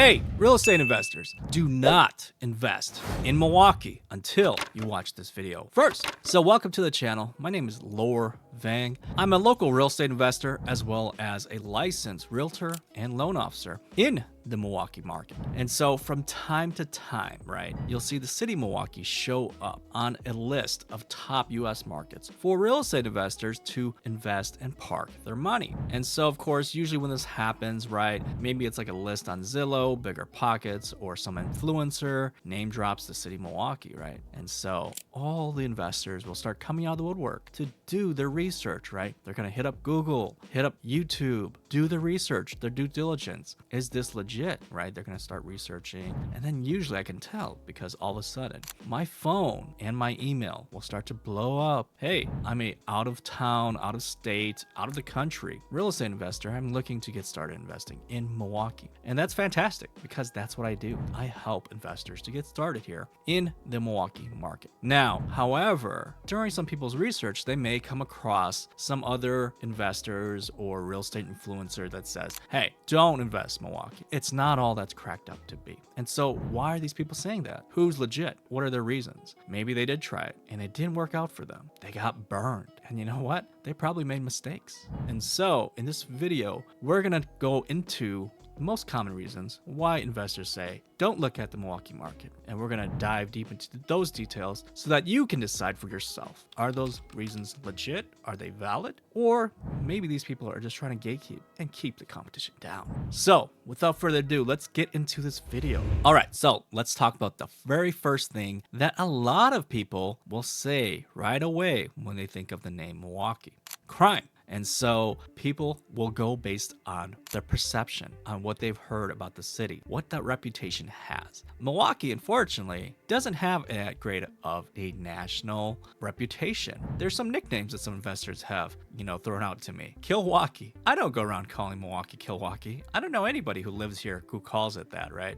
Hey, real estate investors, do not invest in Milwaukee until you watch this video first. So welcome to the channel. My name is lor.vang. I'm a local real estate investor as well as a licensed realtor and loan officer in the Milwaukee market. And so from time to time, right, you'll see the city of Milwaukee show up on a list of top US markets for real estate investors to invest and park their money. And so of course, usually when this happens, right, maybe it's like a list on Zillow, Bigger Pockets, or some influencer name drops the city of Milwaukee, right? And so all the investors will start coming out of the woodwork to do their research, right? They're gonna hit up Google, hit up YouTube, do the research, their due diligence. Is this legit? Right? They're going to start researching. And then usually I can tell because all of a sudden my phone and my email will start to blow up. Hey, I'm a out of town, out of state, out of the country real estate investor. I'm looking to get started investing in Milwaukee. And that's fantastic because that's what I do. I help investors to get started here in the Milwaukee market. Now, however, during some people's research, they may come across some other investors or real estate influencer that says, hey, don't invest in Milwaukee. It's not all that's cracked up to be. And so why are these people saying that? Who's legit? What are their reasons? Maybe they did try it and it didn't work out for them. They got burned. And you know what? They probably made mistakes. And so in this video, we're going to go into the most common reasons why investors say don't look at the Milwaukee market. And we're going to dive deep into those details so that you can decide for yourself. Are those reasons legit? Are they valid? Or maybe these people are just trying to gatekeep and keep the competition down. So without further ado, let's get into this video. All right, so let's talk about the very first thing that a lot of people will say right away when they think of the name Milwaukee: crime. And so people will go based on their perception, on what they've heard about the city, what that reputation has. Milwaukee, unfortunately, doesn't have that great of a national reputation. There's some nicknames that some investors have, thrown out to me. Milwaukee. I don't go around calling Milwaukee Milwaukee. I don't know anybody who lives here who calls it that, right?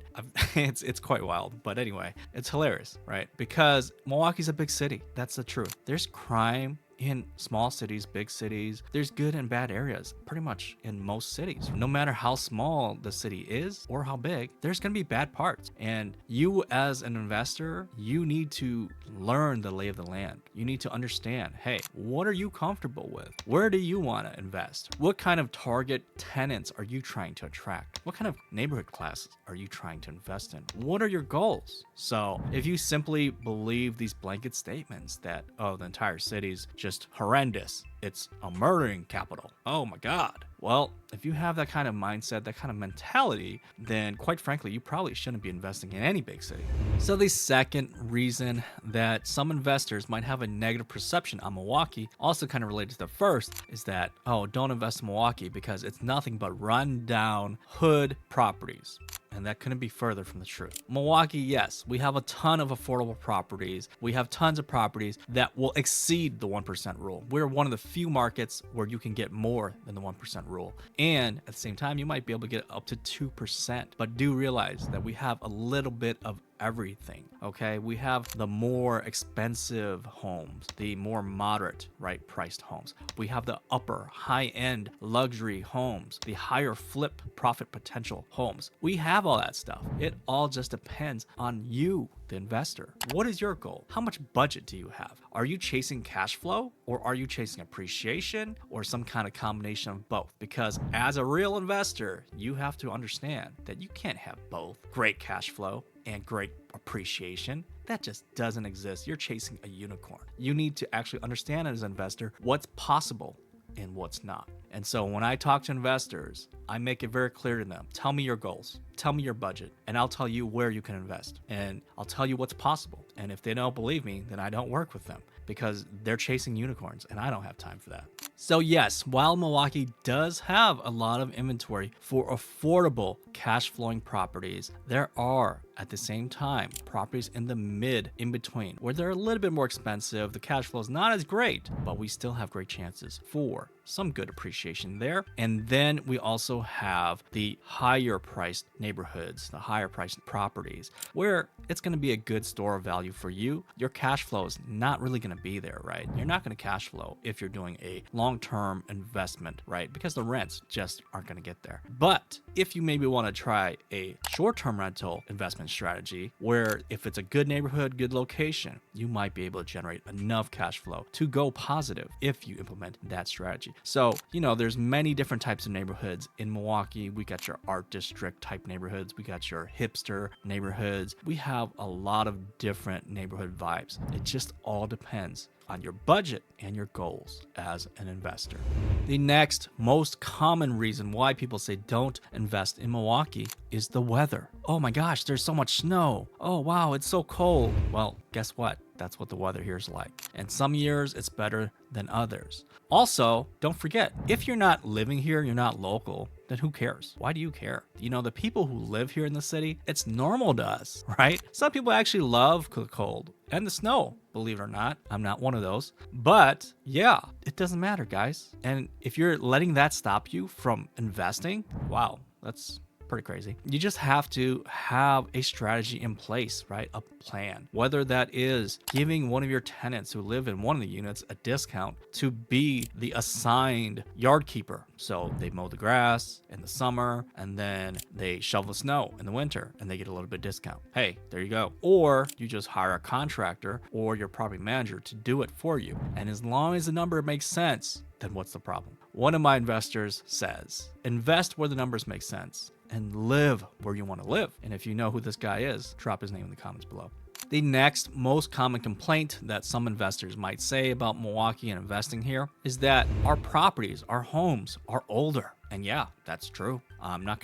It's quite wild. But anyway, it's hilarious, right? Because Milwaukee's a big city. That's the truth. There's crime in small cities, big cities. There's good and bad areas pretty much in most cities. No matter how small the city is or how big, there's gonna be bad parts. And you as an investor, you need to learn the lay of the land. You need to understand, hey, what are you comfortable with? Where do you wanna invest? What kind of target tenants are you trying to attract? What kind of neighborhood classes are you trying to invest in? What are your goals? So if you simply believe these blanket statements that, oh, the entire city's just horrendous, it's a murdering capital, oh my God. Well, if you have that kind of mindset, that kind of mentality, then quite frankly, you probably shouldn't be investing in any big city. So the second reason that some investors might have a negative perception on Milwaukee, also kind of related to the first, is that, oh, don't invest in Milwaukee because it's nothing but run down hood properties. And that couldn't be further from the truth. Milwaukee, yes, we have a ton of affordable properties. We have tons of properties that will exceed the 1% rule. We're one of the few markets where you can get more than the 1% rule. And at the same time, you might be able to get up to 2%. But do realize that we have a little bit of everything. Okay, we have the more expensive homes, the more moderate, right, priced homes. We have the upper high-end luxury homes, the higher flip profit potential homes. We have all that stuff. It all just depends on you, the investor. What is your goal? How much budget do you have? Are you chasing cash flow, or are you chasing appreciation, or some kind of combination of both? Because as a real investor, you have to understand that you can't have both great cash flow and great appreciation. That just doesn't exist. You're chasing a unicorn. You need to actually understand as an investor what's possible and what's not. And so when I talk to investors, I make it very clear to them, tell me your goals, tell me your budget, and I'll tell you where you can invest, and I'll tell you what's possible. And if they don't believe me, then I don't work with them because they're chasing unicorns and I don't have time for that. So yes, while Milwaukee does have a lot of inventory for affordable cash flowing properties, there are at the same time properties in the in between where they're a little bit more expensive. The cash flow is not as great, but we still have great chances for some good appreciation there. And then we also have the higher priced neighborhoods, the higher priced properties where it's going to be a good store of value for you. Your cash flow is not really going to be there, right? You're not going to cash flow if you're doing a long-term investment, right? Because the rents just aren't going to get there. But if you maybe want to try a short-term rental investment strategy, where if it's a good neighborhood, good location, you might be able to generate enough cash flow to go positive if you implement that strategy. So, there's many different types of neighborhoods in Milwaukee. We got your art district type neighborhoods. We got your hipster neighborhoods. We have a lot of different neighborhood vibes. It just all depends on your budget and your goals as an investor. The next most common reason why people say don't invest in Milwaukee is the weather. Oh my gosh, there's so much snow. Oh wow, it's so cold. Well, guess what? That's what the weather here is like. And some years it's better than others. Also, don't forget, if you're not living here, you're not local, then who cares? Why do you care? The people who live here in the city, it's normal to us, right? Some people actually love the cold and the snow, believe it or not. I'm not one of those. But yeah, it doesn't matter, guys. And if you're letting that stop you from investing, wow, that's pretty crazy. You just have to have a strategy in place, right? A plan. Whether that is giving one of your tenants who live in one of the units a discount to be the assigned yard keeper. So they mow the grass in the summer and then they shovel snow in the winter and they get a little bit discount. Hey, there you go. Or you just hire a contractor or your property manager to do it for you. And as long as the number makes sense, then what's the problem? One of my investors says, invest where the numbers make sense and live where you want to live. And if you know who this guy is, drop his name in the comments below. The next most common complaint that some investors might say about Milwaukee and investing here is that our properties, our homes are older. And yeah, that's true. I'm not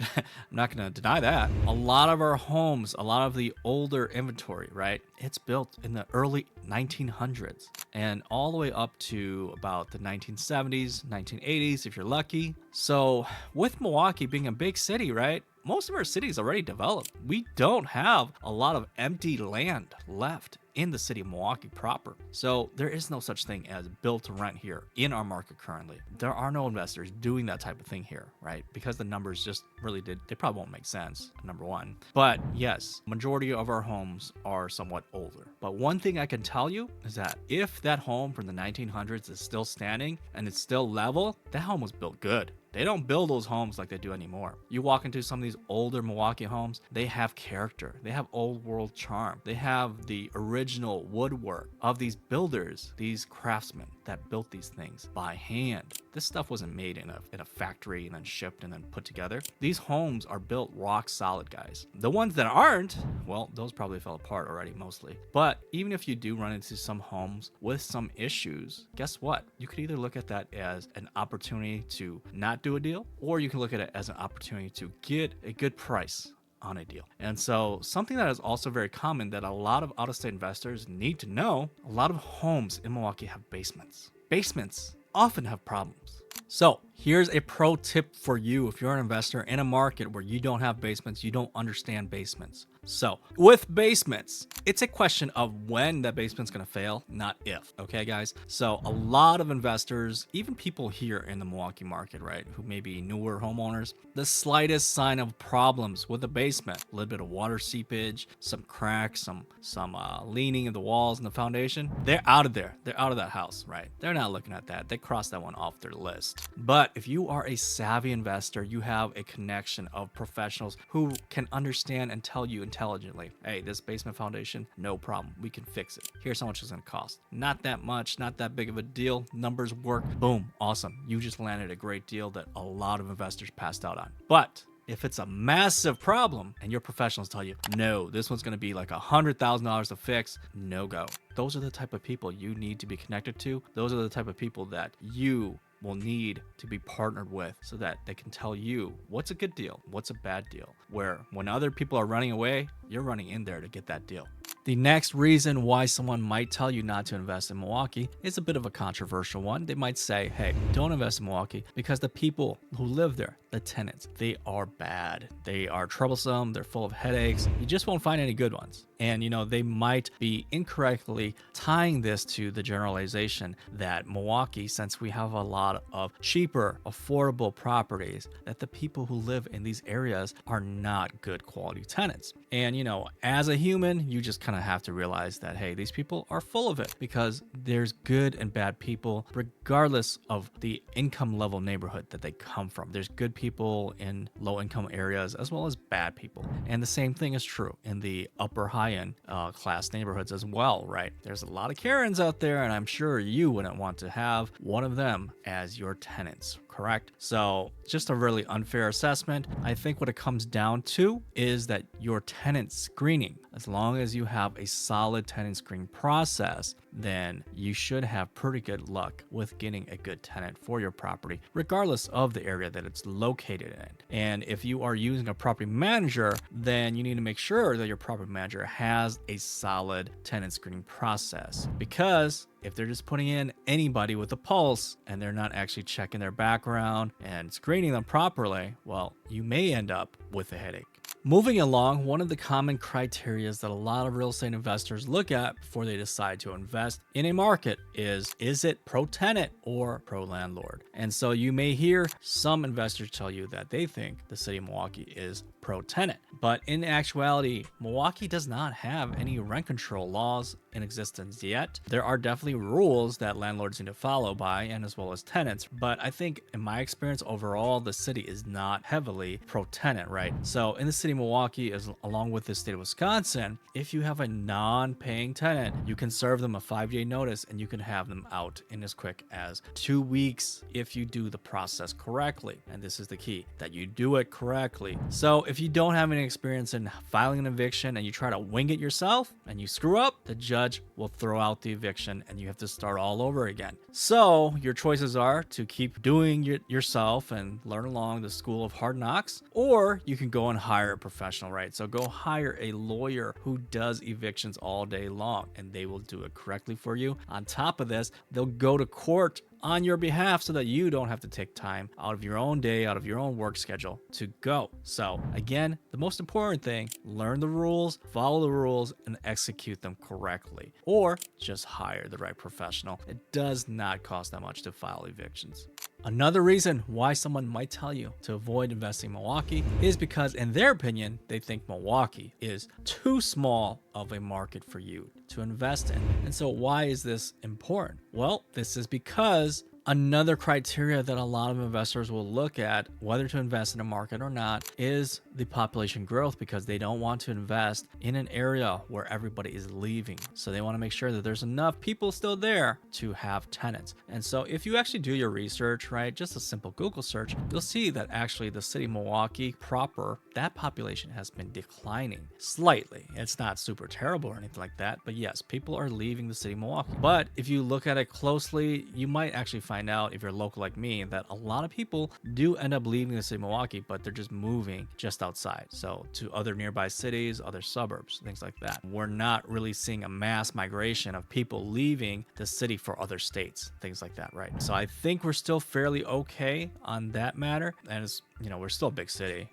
gonna deny that. A lot of our homes, a lot of the older inventory, right? It's built in the early 1900s and all the way up to about the 1970s, 1980s, if you're lucky. So with Milwaukee being a big city, right? Most of our cities already developed. We don't have a lot of empty land left in the city of Milwaukee proper. So there is no such thing as built to rent here in our market currently. There are no investors doing that type of thing here, right? Because the numbers just really they probably won't make sense, number one. But yes, majority of our homes are somewhat older. But one thing I can tell you is that if that home from the 1900s is still standing and it's still level, that home was built good. They don't build those homes like they do anymore. You walk into some of these older Milwaukee homes, they have character. They have old world charm. They have the original woodwork of these builders, these craftsmen that built these things by hand. This stuff wasn't made in a factory and then shipped and then put together. These homes are built rock solid, guys. The ones that aren't, well, those probably fell apart already mostly. But even if you do run into some homes with some issues, guess what? You could either look at that as an opportunity to not do a deal, or you can look at it as an opportunity to get a good price on a deal. And so something that is also very common that a lot of out-of-state investors need to know, a lot of homes in Milwaukee have basements. Basements often have problems. So here's a pro tip for you if you're an investor in a market where you don't have basements, you don't understand basements. So with basements, it's a question of when that basement's gonna fail, not if, okay guys? So a lot of investors, even people here in the Milwaukee market, right, who may be newer homeowners, the slightest sign of problems with the basement, a little bit of water seepage, some cracks, some leaning of the walls and the foundation, they're out of there. They're out of that house, right? They're not looking at that. They cross that one off their list. But if you are a savvy investor, you have a connection of professionals who can understand and tell you intelligently, hey, this basement foundation, no problem. We can fix it. Here's how much it's going to cost. Not that much, not that big of a deal. Numbers work. Boom. Awesome. You just landed a great deal that a lot of investors passed out on. But if it's a massive problem and your professionals tell you, no, this one's going to be like $100,000 to fix, no go. Those are the type of people you need to be connected to. Those are the type of people that you will need to be partnered with so that they can tell you what's a good deal, what's a bad deal, where when other people are running away, you're running in there to get that deal. The next reason why someone might tell you not to invest in Milwaukee is a bit of a controversial one. They might say, hey, don't invest in Milwaukee because the people who live there, the tenants, they are bad. They are troublesome. They're full of headaches. You just won't find any good ones. And, they might be incorrectly tying this to the generalization that Milwaukee, since we have a lot of cheaper, affordable properties, that the people who live in these areas are not good quality tenants. And, as a human, you just kind kind of have to realize that, hey, these people are full of it, because there's good and bad people regardless of the income level neighborhood that they come from. There's good people in low income areas as well as bad people. And the same thing is true in the upper high end class neighborhoods as well, right? There's a lot of Karens out there, and I'm sure you wouldn't want to have one of them as your tenants. Correct? So just a really unfair assessment. I think what it comes down to is that your tenant screening, as long as you have a solid tenant screening process, then you should have pretty good luck with getting a good tenant for your property, regardless of the area that it's located in. And if you are using a property manager, then you need to make sure that your property manager has a solid tenant screening process, because if they're just putting in anybody with a pulse and they're not actually checking their background and screening them properly, well, you may end up with a headache. Moving along, one of the common criteria that a lot of real estate investors look at before they decide to invest in a market is it pro-tenant or pro-landlord? And so you may hear some investors tell you that they think the city of Milwaukee is pro-tenant. But in actuality, Milwaukee does not have any rent control laws in existence yet. There are definitely rules that landlords need to follow by, and as well as tenants. But I think in my experience overall, the city is not heavily pro-tenant, right? So in the city of Milwaukee, along with the state of Wisconsin, if you have a non-paying tenant, you can serve them a 5-day notice and you can have them out in as quick as 2 weeks if you do the process correctly. And this is the key, that you do it correctly. So if you don't have any experience in filing an eviction and you try to wing it yourself and you screw up, the judge will throw out the eviction and you have to start all over again. So your choices are to keep doing it yourself and learn along the school of hard knocks, or you can go and hire a professional, right? So go hire a lawyer who does evictions all day long and they will do it correctly for you. On top of this, they'll go to court on your behalf so that you don't have to take time out of your own day, out of your own work schedule to go. So again, the most important thing, learn the rules, follow the rules, and execute them correctly. Or just hire the right professional. It does not cost that much to file evictions. Another reason why someone might tell you to avoid investing in Milwaukee is because, in their opinion, they think Milwaukee is too small of a market for you to invest in. And so why is this important? Well, this is because another criteria that a lot of investors will look at whether to invest in a market or not is the population growth, because they don't want to invest in an area where everybody is leaving. So they want to make sure that there's enough people still there to have tenants. And so if you actually do your research, right, just a simple Google search, you'll see that actually the city of Milwaukee proper, that population has been declining slightly. It's not super terrible or anything like that, but yes, people are leaving the city of Milwaukee. But if you look at it closely, you might actually find out, if you're local like me, that a lot of people do end up leaving the city of Milwaukee, but they're just moving just outside. So to other nearby cities, other suburbs, things like that. We're not really seeing a mass migration of people leaving the city for other states, things like that, right? So I think we're still fairly okay on that matter. And it's, we're still a big city.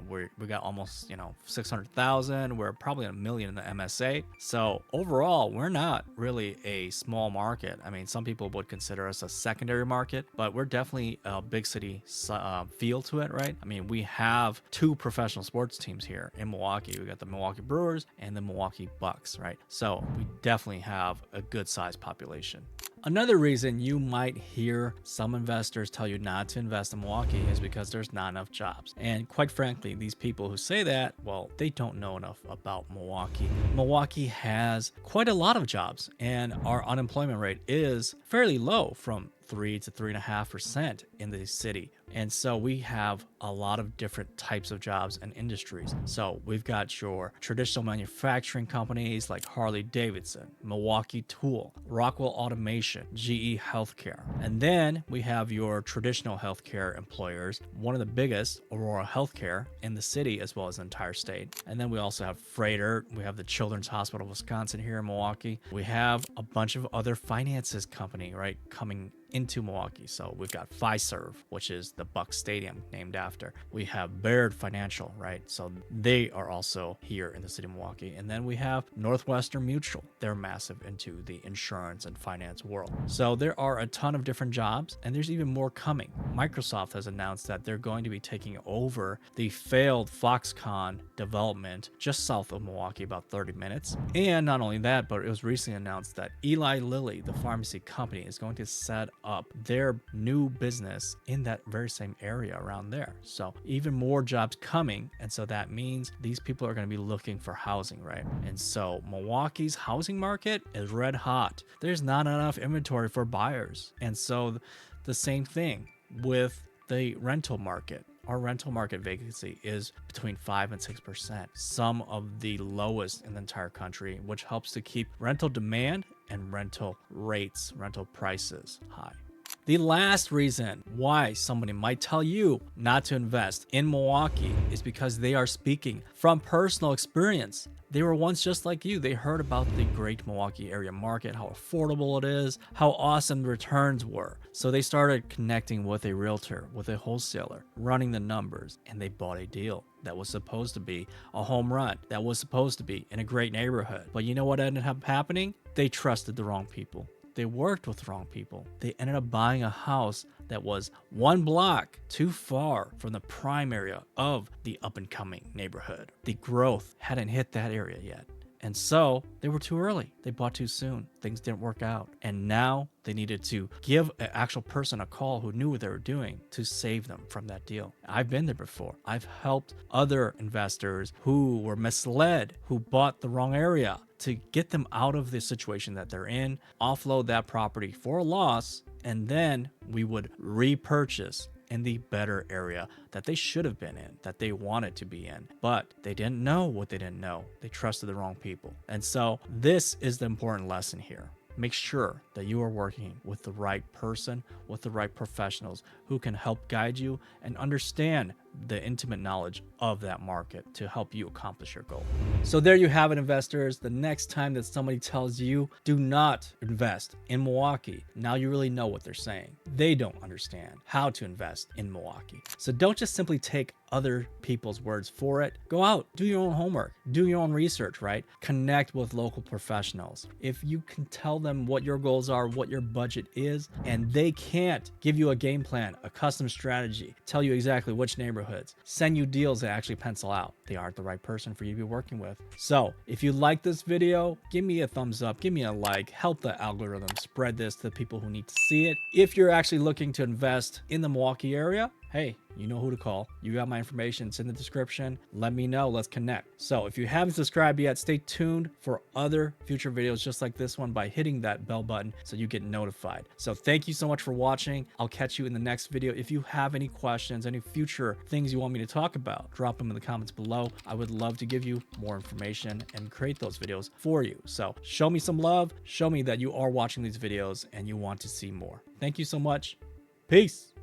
We got almost, 600,000. We're probably 1 million in the MSA. So overall, we're not really a small market. I mean, some people would consider us a secondary market, but we're definitely a big city feel to it, right? I mean, we have 2 professional sports teams here in Milwaukee. We got the Milwaukee Brewers and the Milwaukee Bucks, right? So we definitely have a good sized population. Another reason you might hear some investors tell you not to invest in Milwaukee is because there's not enough jobs. And quite frankly, these people who say that, well, they don't know enough about Milwaukee. Milwaukee has quite a lot of jobs, and our unemployment rate is fairly low, from 3 to 3.5% in the city. And so we have a lot of different types of jobs and industries. So we've got your traditional manufacturing companies like Harley Davidson, Milwaukee Tool, Rockwell Automation, GE Healthcare. And then we have your traditional healthcare employers, one of the biggest, Aurora Healthcare, in the city as well as the entire state. And then we also have Freighter. We have the Children's Hospital of Wisconsin here in Milwaukee. We have a bunch of other finances company, right, coming into Milwaukee. So we've got Fiserv, which is the Buck Stadium named after. We have Baird Financial, right? So they are also here in the city of Milwaukee. And then we have Northwestern Mutual. They're massive into the insurance and finance world. So there are a ton of different jobs, and there's even more coming. Microsoft has announced that they're going to be taking over the failed Foxconn development just south of Milwaukee, about 30 minutes. And not only that, but it was recently announced that Eli Lilly, the pharmacy company, is going to set up their new business in that very same area around there. So even more jobs coming. And so that means these people are going to be looking for housing, right? And so Milwaukee's housing market is red hot. There's not enough inventory for buyers. And so the same thing with the rental market. Our rental market vacancy is between 5 and 6%, some of the lowest in the entire country, which helps to keep rental demand and rental rates, rental prices high. The last reason why somebody might tell you not to invest in Milwaukee is because they are speaking from personal experience. They were once just like you. They heard about the great Milwaukee area market, how affordable it is, how awesome the returns were. So they started connecting with a realtor, with a wholesaler, running the numbers, and they bought a deal that was supposed to be a home run, that was supposed to be in a great neighborhood. But you know what ended up happening? They trusted the wrong people. They worked with the wrong people. They ended up buying a house that was one block too far from the prime area of the up-and-coming neighborhood. The growth hadn't hit that area yet. And so they were too early. They bought too soon. Things didn't work out. And now they needed to give an actual person a call who knew what they were doing to save them from that deal. I've been there before. I've helped other investors who were misled, who bought the wrong area, to get them out of the situation that they're in, offload that property for a loss, and then we would repurchase in the better area that they should have been in, that they wanted to be in. But they didn't know what they didn't know. They trusted the wrong people. And so this is the important lesson here. Make sure that you are working with the right person, with the right professionals who can help guide you and understand the intimate knowledge of that market to help you accomplish your goal. So there you have it, investors. The next time that somebody tells you do not invest in Milwaukee, now you really know what they're saying. They don't understand how to invest in Milwaukee. So don't just simply take other people's words for it. Go out, do your own homework, do your own research, right? Connect with local professionals. If you can tell them what your goals are, what your budget is, and they can't give you a game plan, a custom strategy, tell you exactly which neighborhoods, send you deals that actually pencil out, they aren't the right person for you to be working with. So if you like this video, give me a thumbs up, give me a like, help the algorithm spread this to the people who need to see it. If you're actually looking to invest in the Milwaukee area, hey, you know who to call. You got my information. It's in the description. Let me know. Let's connect. So if you haven't subscribed yet, stay tuned for other future videos just like this one by hitting that bell button so you get notified. So thank you so much for watching. I'll catch you in the next video. If you have any questions, any future things you want me to talk about, drop them in the comments below. I would love to give you more information and create those videos for you. So show me some love. Show me that you are watching these videos and you want to see more. Thank you so much. Peace.